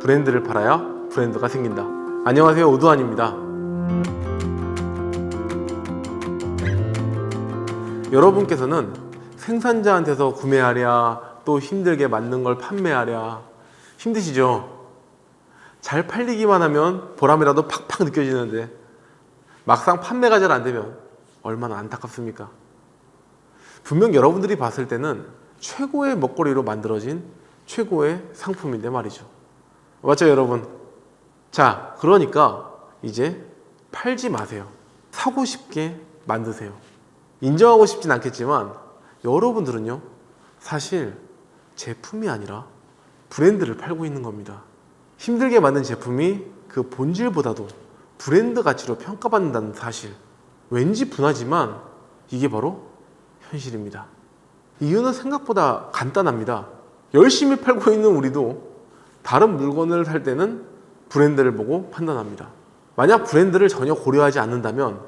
브랜드를 팔아야 브랜드가 생긴다. 안녕하세요, 오두환입니다. 여러분께서는 생산자한테서 구매하랴, 또 힘들게 만든 걸 판매하랴, 힘드시죠? 잘 팔리기만 하면 보람이라도 팍팍 느껴지는데 막상 판매가 잘 안 되면 얼마나 안타깝습니까? 분명 여러분들이 봤을 때는 최고의 먹거리로 만들어진 최고의 상품인데 말이죠. 맞죠, 여러분? 자, 그러니까 이제 팔지 마세요. 사고 싶게 만드세요. 인정하고 싶진 않겠지만 여러분들은요, 사실 제품이 아니라 브랜드를 팔고 있는 겁니다. 힘들게 만든 제품이 그 본질보다도 브랜드 가치로 평가받는다는 사실, 왠지 분하지만 이게 바로 현실입니다. 이유는 생각보다 간단합니다. 열심히 팔고 있는 우리도 다른 물건을 살 때는 브랜드를 보고 판단합니다. 만약 브랜드를 전혀 고려하지 않는다면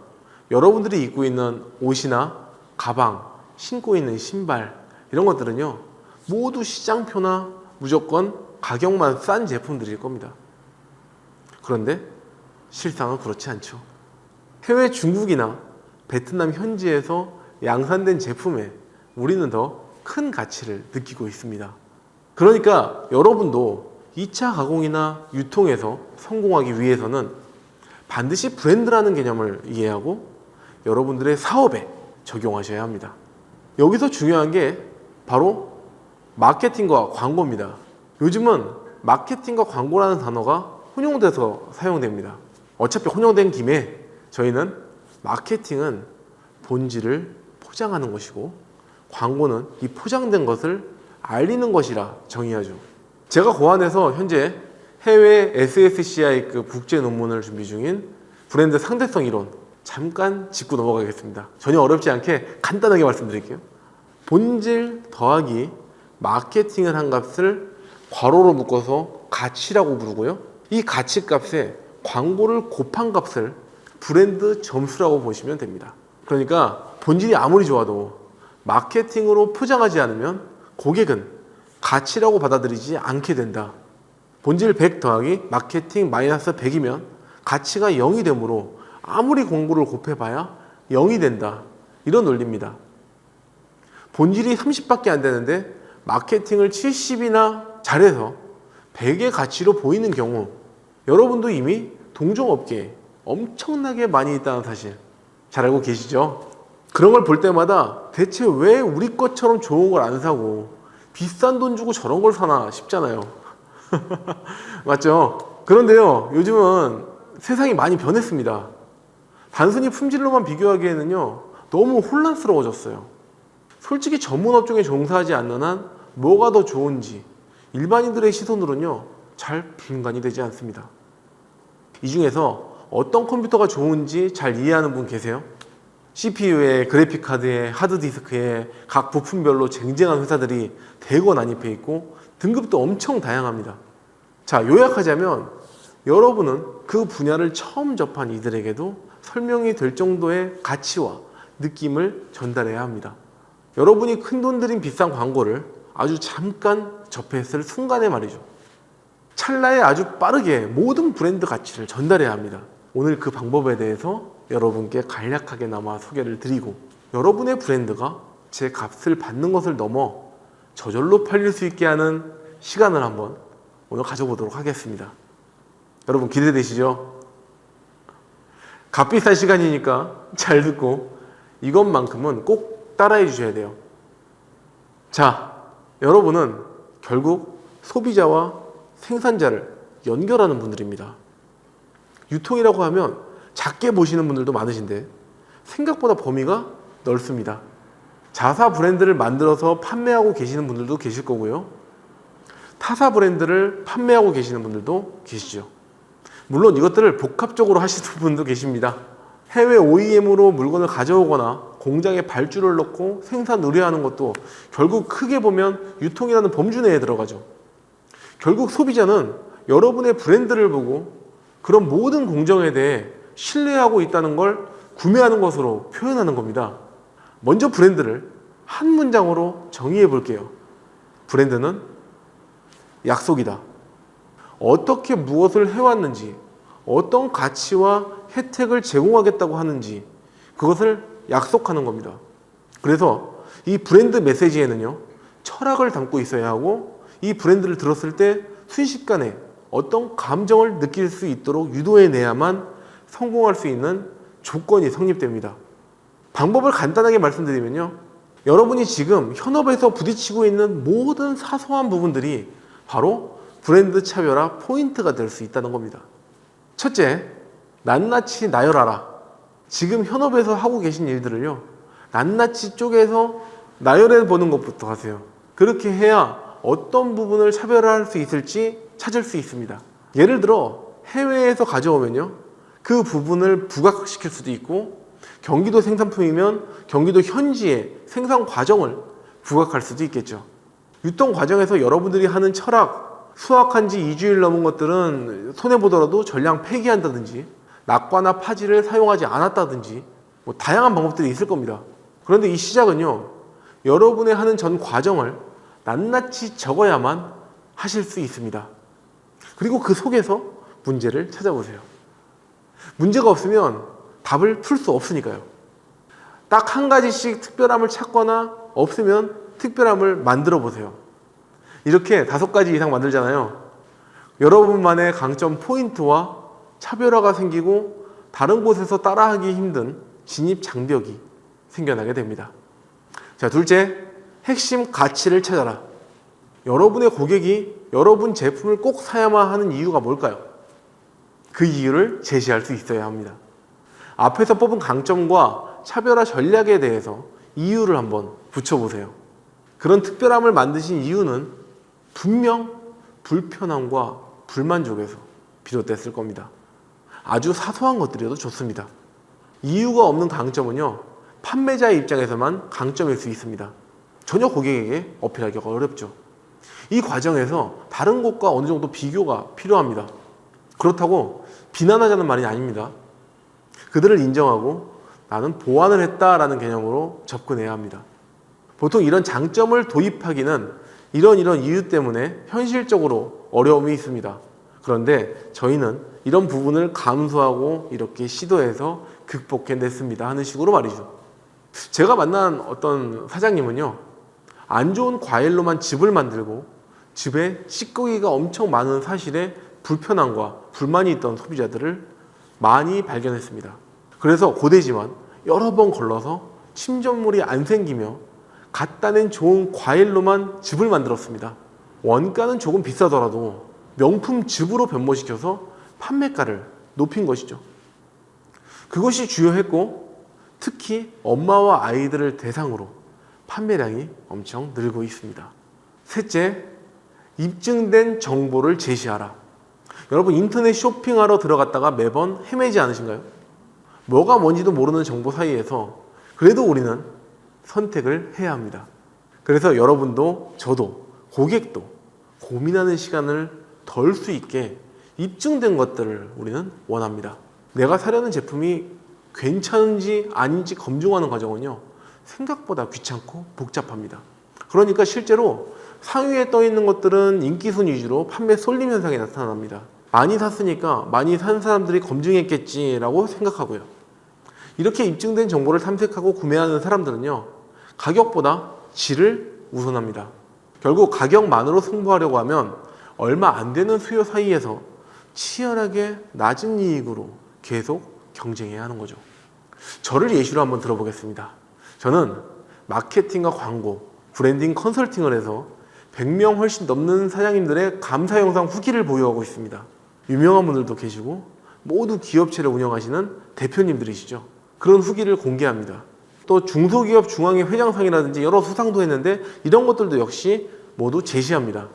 여러분들이 입고 있는 옷이나 가방, 신고 있는 신발, 이런 것들은요, 모두 시장표나 무조건 가격만 싼 제품들일 겁니다. 그런데 실상은 그렇지 않죠. 해외 중국이나 베트남 현지에서 양산된 제품에 우리는 더 큰 가치를 느끼고 있습니다. 그러니까 여러분도 2차 가공이나 유통에서 성공하기 위해서는 반드시 브랜드라는 개념을 이해하고 여러분들의 사업에 적용하셔야 합니다. 여기서 중요한 게 바로 마케팅과 광고입니다. 요즘은 마케팅과 광고라는 단어가 혼용돼서 사용됩니다. 어차피 혼용된 김에 저희는 마케팅은 본질을 포장하는 것이고 광고는 이 포장된 것을 알리는 것이라 정의하죠. 제가 고안해서 현재 해외 SSCI급 국제 논문을 준비 중인 브랜드 상대성 이론 잠깐 짚고 넘어가겠습니다. 전혀 어렵지 않게 간단하게 말씀드릴게요. 본질 더하기 마케팅을 한 값을 괄호로 묶어서 가치라고 부르고요. 이 가치값에 광고를 곱한 값을 브랜드 점수라고 보시면 됩니다. 그러니까 본질이 아무리 좋아도 마케팅으로 포장하지 않으면 고객은 가치라고 받아들이지 않게 된다. 본질 100 더하기 마케팅 마이너스 100이면 가치가 0이 되므로 아무리 공고를 곱해봐야 0이 된다. 이런 논리입니다. 본질이 30밖에 안 되는데 마케팅을 70이나 잘해서 100의 가치로 보이는 경우, 여러분도 이미 동종업계에 엄청나게 많이 있다는 사실 잘 알고 계시죠? 그런 걸 볼 때마다 대체 왜 우리 것처럼 좋은 걸 안 사고 비싼 돈 주고 저런 걸 사나 싶잖아요. 맞죠? 그런데요, 요즘은 세상이 많이 변했습니다. 단순히 품질로만 비교하기에는요, 너무 혼란스러워졌어요. 솔직히 전문 업종에 종사하지 않는 한 뭐가 더 좋은지 일반인들의 시선으로는요, 잘 분간이 되지 않습니다. 이 중에서 어떤 컴퓨터가 좋은지 잘 이해하는 분 계세요? CPU에, 그래픽카드에, 하드디스크에 각 부품별로 쟁쟁한 회사들이 대거 난입해 있고 등급도 엄청 다양합니다. 자, 요약하자면 여러분은 그 분야를 처음 접한 이들에게도 설명이 될 정도의 가치와 느낌을 전달해야 합니다. 여러분이 큰돈 들인 비싼 광고를 아주 잠깐 접했을 순간에 말이죠. 찰나에 아주 빠르게 모든 브랜드 가치를 전달해야 합니다. 오늘 그 방법에 대해서 여러분께 간략하게나마 소개를 드리고 여러분의 브랜드가 제 값을 받는 것을 넘어 저절로 팔릴 수 있게 하는 시간을 한번 오늘 가져보도록 하겠습니다. 여러분 기대되시죠? 값비싼 시간이니까 잘 듣고 이것만큼은 꼭 따라해 주셔야 돼요. 자, 여러분은 결국 소비자와 생산자를 연결하는 분들입니다. 유통이라고 하면 작게 보시는 분들도 많으신데 생각보다 범위가 넓습니다. 자사 브랜드를 만들어서 판매하고 계시는 분들도 계실 거고요. 타사 브랜드를 판매하고 계시는 분들도 계시죠. 물론 이것들을 복합적으로 하시는 분도 계십니다. 해외 OEM으로 물건을 가져오거나 공장에 발주를 넣고 생산 의뢰하는 것도 결국 크게 보면 유통이라는 범주 내에 들어가죠. 결국 소비자는 여러분의 브랜드를 보고 그런 모든 공정에 대해 신뢰하고 있다는 걸 구매하는 것으로 표현하는 겁니다. 먼저 브랜드를 한 문장으로 정의해 볼게요. 브랜드는 약속이다. 어떻게 무엇을 해왔는지, 어떤 가치와 혜택을 제공하겠다고 하는지 그것을 약속하는 겁니다. 그래서 이 브랜드 메시지에는요, 철학을 담고 있어야 하고 이 브랜드를 들었을 때 순식간에 어떤 감정을 느낄 수 있도록 유도해내야만 성공할 수 있는 조건이 성립됩니다. 방법을 간단하게 말씀드리면요, 여러분이 지금 현업에서 부딪히고 있는 모든 사소한 부분들이 바로 브랜드 차별화 포인트가 될 수 있다는 겁니다. 첫째, 낱낱이 나열하라. 지금 현업에서 하고 계신 일들을요, 낱낱이 쪼개서 나열해 보는 것부터 하세요. 그렇게 해야 어떤 부분을 차별화할 수 있을지 찾을 수 있습니다. 예를 들어 해외에서 가져오면요, 그 부분을 부각시킬 수도 있고, 경기도 생산품이면 경기도 현지의 생산 과정을 부각할 수도 있겠죠. 유통 과정에서 여러분들이 하는 철학, 수확한 지 2주일 넘은 것들은 손해보더라도 전량 폐기한다든지, 낙과나 파지를 사용하지 않았다든지, 다양한 방법들이 있을 겁니다. 그런데 이 시작은요, 여러분의 하는 전 과정을 낱낱이 적어야만 하실 수 있습니다. 그리고 그 속에서 문제를 찾아보세요. 문제가 없으면 답을 풀 수 없으니까요. 딱 한 가지씩 특별함을 찾거나 없으면 특별함을 만들어 보세요. 이렇게 5가지 이상 만들잖아요. 여러분만의 강점 포인트와 차별화가 생기고 다른 곳에서 따라하기 힘든 진입 장벽이 생겨나게 됩니다. 자, 둘째, 핵심 가치를 찾아라. 여러분의 고객이 여러분 제품을 꼭 사야만 하는 이유가 뭘까요? 그 이유를 제시할 수 있어야 합니다. 앞에서 뽑은 강점과 차별화 전략에 대해서 이유를 한번 붙여보세요. 그런 특별함을 만드신 이유는 분명 불편함과 불만족에서 비롯됐을 겁니다. 아주 사소한 것들이어도 좋습니다. 이유가 없는 강점은요, 판매자의 입장에서만 강점일 수 있습니다. 전혀 고객에게 어필하기가 어렵죠. 이 과정에서 다른 곳과 어느 정도 비교가 필요합니다. 그렇다고 비난하자는 말이 아닙니다. 그들을 인정하고 나는 보완을 했다라는 개념으로 접근해야 합니다. 보통 이런 장점을 도입하기는 이런 이유 때문에 현실적으로 어려움이 있습니다. 그런데 저희는 이런 부분을 감수하고 이렇게 시도해서 극복해냈습니다 하는 식으로 말이죠. 제가 만난 어떤 사장님은요, 안 좋은 과일로만 즙을 만들고 즙에 찌꺼기가 엄청 많은 사실에 불편함과 불만이 있던 소비자들을 많이 발견했습니다. 그래서 고되지만 여러 번 걸러서 침전물이 안 생기며 갖다 낸 좋은 과일로만 즙을 만들었습니다. 원가는 조금 비싸더라도 명품 즙으로 변모시켜서 판매가를 높인 것이죠. 그것이 주요했고, 특히 엄마와 아이들을 대상으로 판매량이 엄청 늘고 있습니다. 셋째, 입증된 정보를 제시하라. 여러분, 인터넷 쇼핑하러 들어갔다가 매번 헤매지 않으신가요? 뭐가 뭔지도 모르는 정보 사이에서 그래도 우리는 선택을 해야 합니다. 그래서 여러분도 저도 고객도 고민하는 시간을 덜 수 있게 입증된 것들을 우리는 원합니다. 내가 사려는 제품이 괜찮은지 아닌지 검증하는 과정은요, 생각보다 귀찮고 복잡합니다. 그러니까 실제로 상위에 떠 있는 것들은 인기순 위주로 판매 쏠림 현상이 나타납니다. 많이 샀으니까 많이 산 사람들이 검증했겠지라고 생각하고요. 이렇게 입증된 정보를 탐색하고 구매하는 사람들은요, 가격보다 질을 우선합니다. 결국 가격만으로 승부하려고 하면 얼마 안 되는 수요 사이에서 치열하게 낮은 이익으로 계속 경쟁해야 하는 거죠. 저를 예시로 한번 들어보겠습니다. 저는 마케팅과 광고, 브랜딩 컨설팅을 해서 100명 훨씬 넘는 사장님들의 감사 영상 후기를 보유하고 있습니다. 유명한 분들도 계시고 모두 기업체를 운영하시는 대표님들이시죠. 그런 후기를 공개합니다. 또 중소기업 중앙회 회장상이라든지 여러 수상도 했는데 이런 것들도 역시 모두 제시합니다.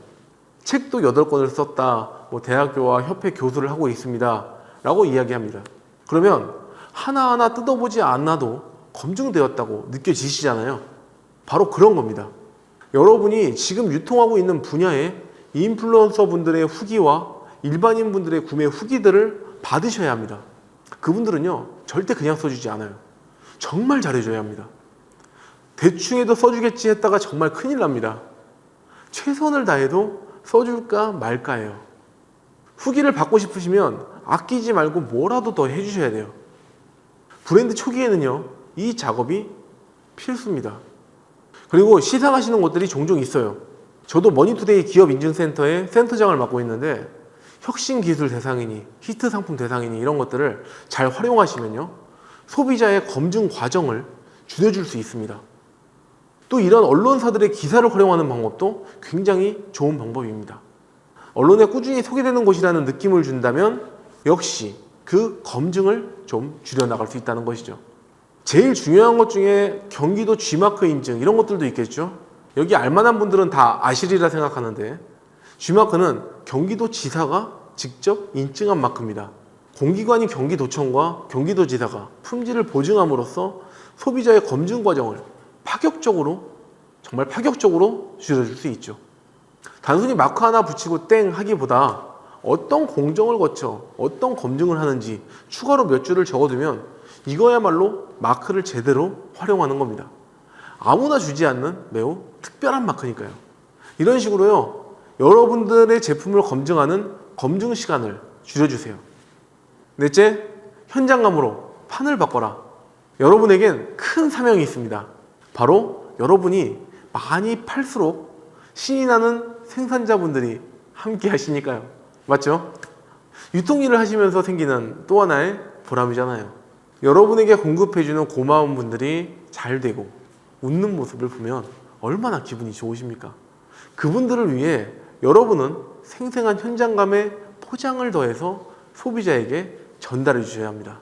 책도 8권을 썼다, 대학교와 협회 교수를 하고 있습니다 라고 이야기합니다. 그러면 하나하나 뜯어보지 않아도 검증되었다고 느껴지시잖아요. 바로 그런 겁니다. 여러분이 지금 유통하고 있는 분야의 인플루언서 분들의 후기와 일반인 분들의 구매 후기들을 받으셔야 합니다. 그분들은요, 절대 그냥 써주지 않아요. 정말 잘해줘야 합니다. 대충해도 써주겠지 했다가 정말 큰일 납니다. 최선을 다해도 써줄까 말까예요. 후기를 받고 싶으시면 아끼지 말고 뭐라도 더 해주셔야 돼요. 브랜드 초기에는요, 이 작업이 필수입니다. 그리고 시상하시는 곳들이 종종 있어요. 저도 머니투데이 기업인증센터의 센터장을 맡고 있는데 혁신기술 대상이니 히트 상품 대상이니 이런 것들을 잘 활용하시면요, 소비자의 검증 과정을 줄여줄 수 있습니다. 또 이런 언론사들의 기사를 활용하는 방법도 굉장히 좋은 방법입니다. 언론에 꾸준히 소개되는 곳이라는 느낌을 준다면 역시 그 검증을 좀 줄여나갈 수 있다는 것이죠. 제일 중요한 것 중에 경기도 G마크 인증 이런 것들도 있겠죠. 여기 알만한 분들은 다 아시리라 생각하는데 G마크는 경기도지사가 직접 인증한 마크입니다. 공기관인 경기도청과 경기도지사가 품질을 보증함으로써 소비자의 검증 과정을 정말 파격적으로 줄여줄 수 있죠. 단순히 마크 하나 붙이고 땡 하기보다 어떤 공정을 거쳐 어떤 검증을 하는지 추가로 몇 줄을 적어두면 이거야말로 마크를 제대로 활용하는 겁니다. 아무나 주지 않는 매우 특별한 마크니까요. 이런 식으로요, 여러분들의 제품을 검증하는 검증 시간을 줄여주세요. 넷째, 현장감으로 판을 바꿔라. 여러분에겐 큰 사명이 있습니다. 바로 여러분이 많이 팔수록 신이 나는 생산자분들이 함께 하시니까요. 맞죠? 유통일을 하시면서 생기는 또 하나의 보람이잖아요. 여러분에게 공급해주는 고마운 분들이 잘 되고 웃는 모습을 보면 얼마나 기분이 좋으십니까? 그분들을 위해 여러분은 생생한 현장감에 포장을 더해서 소비자에게 전달해 주셔야 합니다.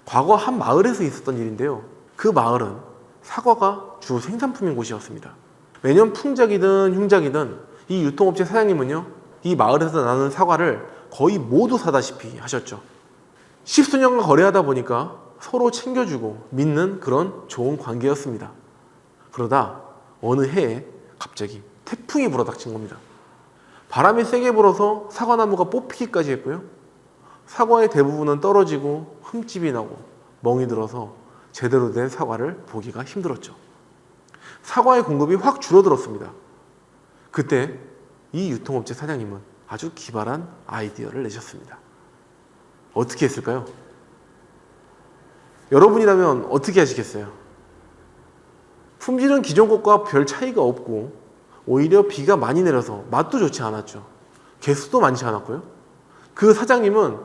과거 한 마을에서 있었던 일인데요. 그 마을은 사과가 주 생산품인 곳이었습니다. 매년 풍작이든 흉작이든 이 유통업체 사장님은요, 이 마을에서 나는 사과를 거의 모두 사다시피 하셨죠. 십수년간 거래하다 보니까 서로 챙겨주고 믿는 그런 좋은 관계였습니다. 그러다 어느 해에 갑자기 태풍이 불어닥친 겁니다. 바람이 세게 불어서 사과나무가 뽑히기까지 했고요. 사과의 대부분은 떨어지고 흠집이 나고 멍이 들어서 제대로 된 사과를 보기가 힘들었죠. 사과의 공급이 확 줄어들었습니다. 그때 이 유통업체 사장님은 아주 기발한 아이디어를 내셨습니다. 어떻게 했을까요? 여러분이라면 어떻게 하시겠어요? 품질은 기존 것과 별 차이가 없고 오히려 비가 많이 내려서 맛도 좋지 않았죠. 개수도 많지 않았고요. 그 사장님은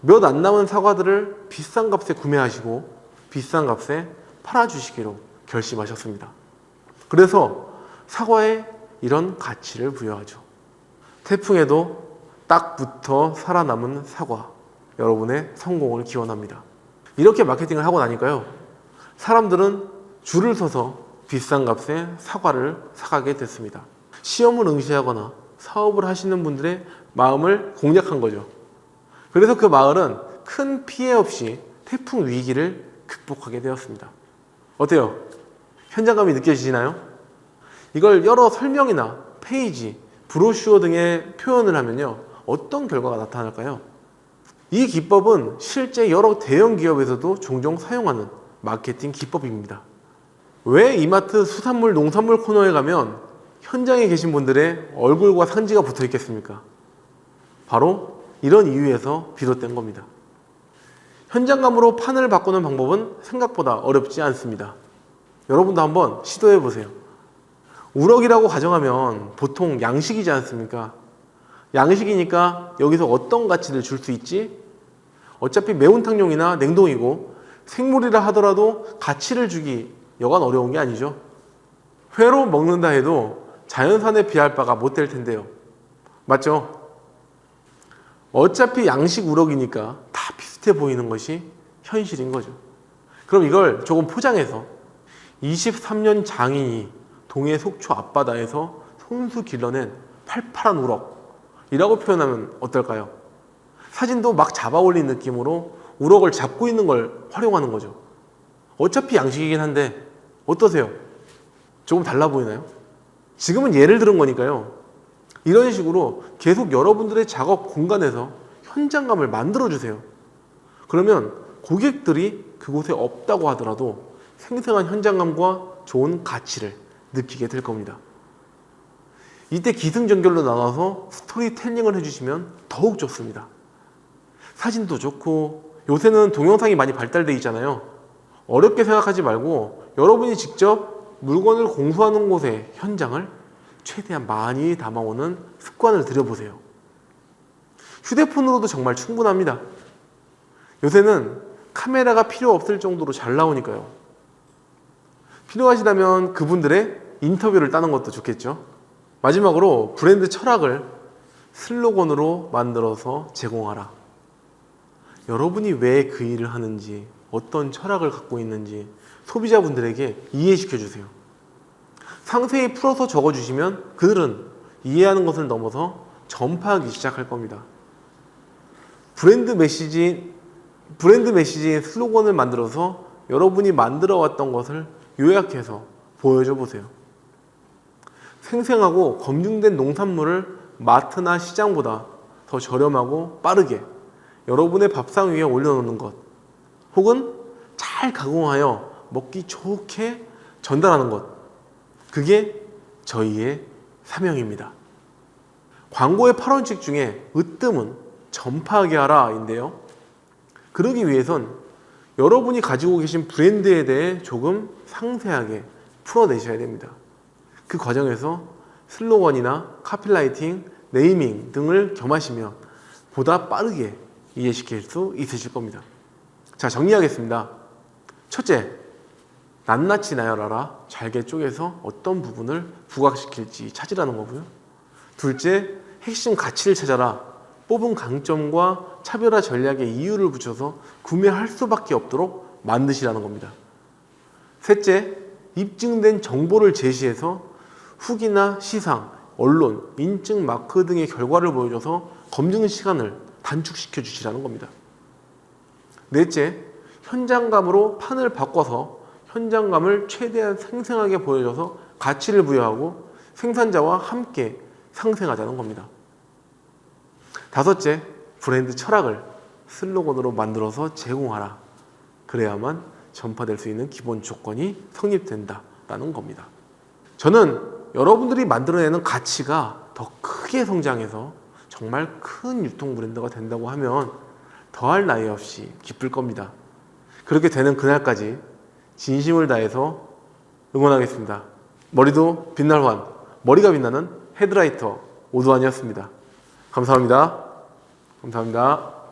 몇 안 남은 사과들을 비싼 값에 구매하시고 비싼 값에 팔아주시기로 결심하셨습니다. 그래서 사과에 이런 가치를 부여하죠. 태풍에도 딱 붙어 살아남은 사과, 여러분의 성공을 기원합니다. 이렇게 마케팅을 하고 나니까요, 사람들은 줄을 서서 비싼 값에 사과를 사가게 됐습니다. 시험을 응시하거나 사업을 하시는 분들의 마음을 공략한 거죠. 그래서 그 마을은 큰 피해 없이 태풍 위기를 극복하게 되었습니다. 어때요? 현장감이 느껴지시나요? 이걸 여러 설명이나 페이지, 브로슈어 등의 표현을 하면요, 어떤 결과가 나타날까요? 이 기법은 실제 여러 대형 기업에서도 종종 사용하는 마케팅 기법입니다. 왜 이마트 수산물, 농산물 코너에 가면 현장에 계신 분들의 얼굴과 상지가 붙어 있겠습니까? 바로 이런 이유에서 비롯된 겁니다. 현장감으로 판을 바꾸는 방법은 생각보다 어렵지 않습니다. 여러분도 한번 시도해 보세요. 우럭이라고 가정하면 보통 양식이지 않습니까? 양식이니까 여기서 어떤 가치를 줄 수 있지? 어차피 매운탕용이나 냉동이고 생물이라 하더라도 가치를 주기 여간 어려운 게 아니죠. 회로 먹는다 해도 자연산에 비할 바가 못 될 텐데요. 맞죠? 어차피 양식 우럭이니까 다 비슷해 보이는 것이 현실인 거죠. 그럼 이걸 조금 포장해서 23년 장인이 동해 속초 앞바다에서 손수 길러낸 팔팔한 우럭이라고 표현하면 어떨까요? 사진도 막 잡아 올린 느낌으로 우럭을 잡고 있는 걸 활용하는 거죠. 어차피 양식이긴 한데 어떠세요? 조금 달라 보이나요? 지금은 예를 들은 거니까요. 이런 식으로 계속 여러분들의 작업 공간에서 현장감을 만들어 주세요. 그러면 고객들이 그곳에 없다고 하더라도 생생한 현장감과 좋은 가치를 느끼게 될 겁니다. 이때 기승전결로 나눠서 스토리텔링을 해주시면 더욱 좋습니다. 사진도 좋고 요새는 동영상이 많이 발달되어 있잖아요. 어렵게 생각하지 말고 여러분이 직접 물건을 공수하는 곳의 현장을 최대한 많이 담아오는 습관을 들여보세요. 휴대폰으로도 정말 충분합니다. 요새는 카메라가 필요 없을 정도로 잘 나오니까요. 필요하시다면 그분들의 인터뷰를 따는 것도 좋겠죠. 마지막으로 브랜드 철학을 슬로건으로 만들어서 제공하라. 여러분이 왜 그 일을 하는지, 어떤 철학을 갖고 있는지 소비자분들에게 이해시켜 주세요. 상세히 풀어서 적어주시면 그들은 이해하는 것을 넘어서 전파하기 시작할 겁니다. 브랜드 메시지인 슬로건을 만들어서 여러분이 만들어 왔던 것을 요약해서 보여줘 보세요. 생생하고 검증된 농산물을 마트나 시장보다 더 저렴하고 빠르게 여러분의 밥상 위에 올려놓는 것, 혹은 잘 가공하여 먹기 좋게 전달하는 것, 그게 저희의 사명입니다. 광고의 8원칙 중에 으뜸은 전파하게 하라인데요. 그러기 위해선 여러분이 가지고 계신 브랜드에 대해 조금 상세하게 풀어내셔야 됩니다. 그 과정에서 슬로건이나 카피라이팅, 네이밍 등을 겸하시면 보다 빠르게 이해시킬 수 있으실 겁니다. 자, 정리하겠습니다. 첫째, 낱낱이 나열하라. 잘게 쪼개서 어떤 부분을 부각시킬지 찾으라는 거고요. 둘째, 핵심 가치를 찾아라. 뽑은 강점과 차별화 전략의 이유를 붙여서 구매할 수밖에 없도록 만드시라는 겁니다. 셋째, 입증된 정보를 제시해서 후기나 시상, 언론, 인증 마크 등의 결과를 보여줘서 검증 시간을 단축시켜 주시라는 겁니다. 넷째, 현장감으로 판을 바꿔서 현장감을 최대한 생생하게 보여줘서 가치를 부여하고 생산자와 함께 상생하자는 겁니다. 다섯째, 브랜드 철학을 슬로건으로 만들어서 제공하라. 그래야만 전파될 수 있는 기본 조건이 성립된다라는 겁니다. 저는 여러분들이 만들어내는 가치가 더 크게 성장해서 정말 큰 유통 브랜드가 된다고 하면 더할 나위 없이 기쁠 겁니다. 그렇게 되는 그날까지 진심을 다해서 응원하겠습니다. 머리도 빛날 환, 머리가 빛나는 헤드라이터 오두환이었습니다. 감사합니다. 감사합니다.